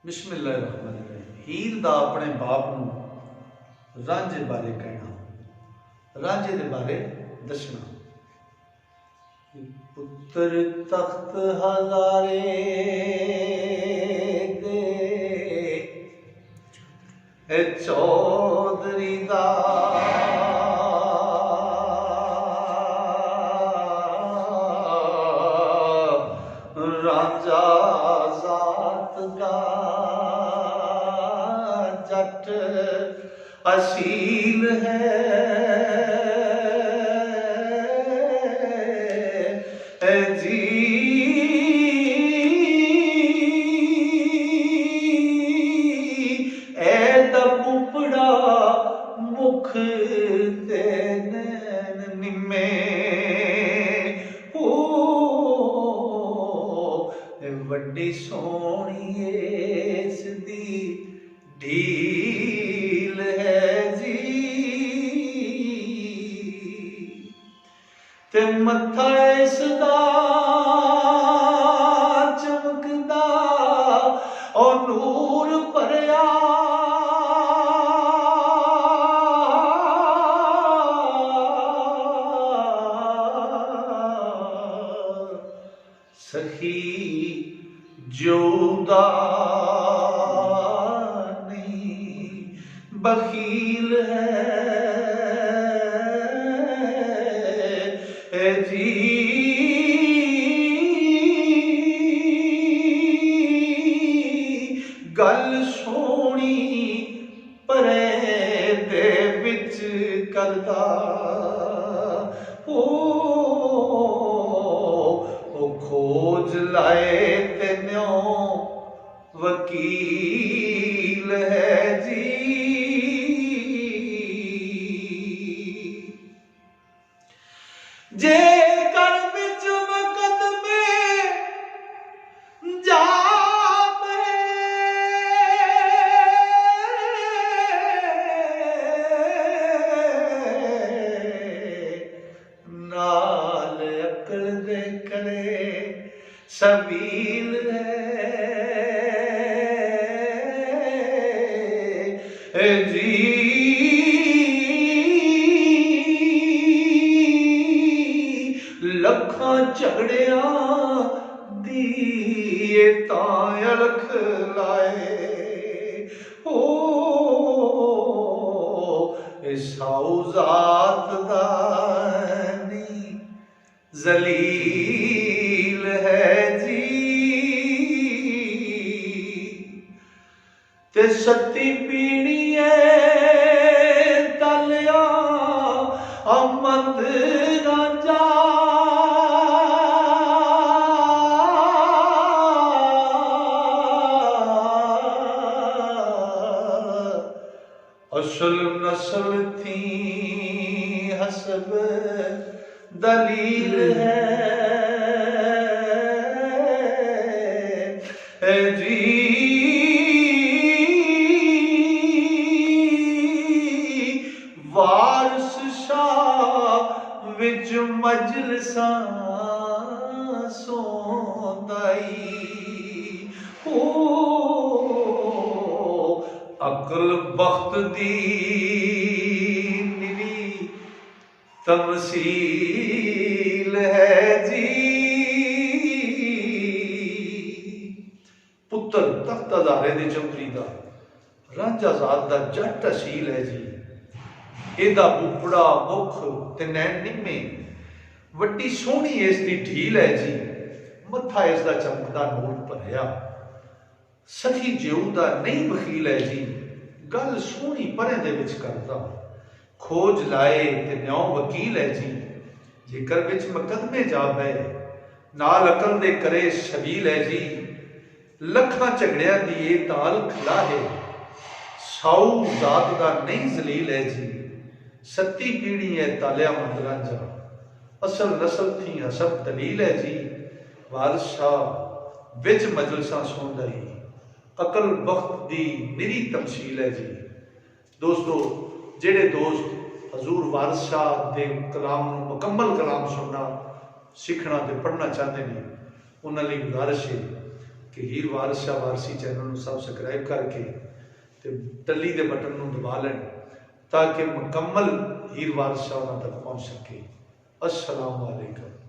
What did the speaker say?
बिस्मिल्लाहिर्रहमानिर्रहीम। हीर दा अपने बाप नूं रांझे बारे कहना, रांझे दे बारे दसना। पुत्र तख्त हजारे दे चौधरी दा रांझा जात दा जट असील है जी। ऐदा कुपड़ा मुख ते नैन निम्मे वड्डी सोहनी इसदी ढील है जी। ते मत्था इसदा चमकदा और नूर भरिया सखी जोदा नहीं बखील है जी। गल सोनी परे दे विच करदा खोज लाए ते न्यों वकील है जी। जे कर विच मुकदमे जावे नाल अकल दे करे सबील है जी। लखां झगड़िया दी तां अलख लाए साऊ जात दा नी जलील है जी। ते सती पीड़ी तलिया अमद रांझा असल नस्ल थी हसब दलील है जी। वारस शाह विच मजलसां सोंदाई अकल बख्त दी निरी तमसील है जी। पुत्र तख्त हजारे दे चौधरी दा रांझा जात दा जट असील है जी। एदा बुपड़ा मुख ते नैन निम्मे वड्डी सोहनी इसदी ढील है जी। मत्था इसदा चमकदा नूर भरिया सखी जिउदा नहीं बखील है जी। गल सोहनी परे दे विच करदा खोज लाए ते न्यों वकील है जी। जेकर विच मुकदमे जावे नाल अकल दे करे सबील है जी। लखां झगड़िया दी ताल खला है साऊ जात दा नहीं जलील है जी। सती पीड़ी है तालिया मंद रांझा असल नस्ल थी हसब दलील है जी। वारस शाह विच मजलसां सोंदाई अकल बख्त दी निरी तमसील है जी। दोस्तों जेड़े दोस्त हजूर वारस शाह दे कलाम मुकम्मल कलाम सुनना सीखना ते पढ़ना चाहते हैं उन्होंने गुजारिश है कि हीर वारिस शाह वारसी चैनल को सबसक्राइब करके ते टली के बटन को दबा लें ताकि मुकम्मल हीर वारिस शाह तक पहुँच सके। अस्सलाम वालेकुम।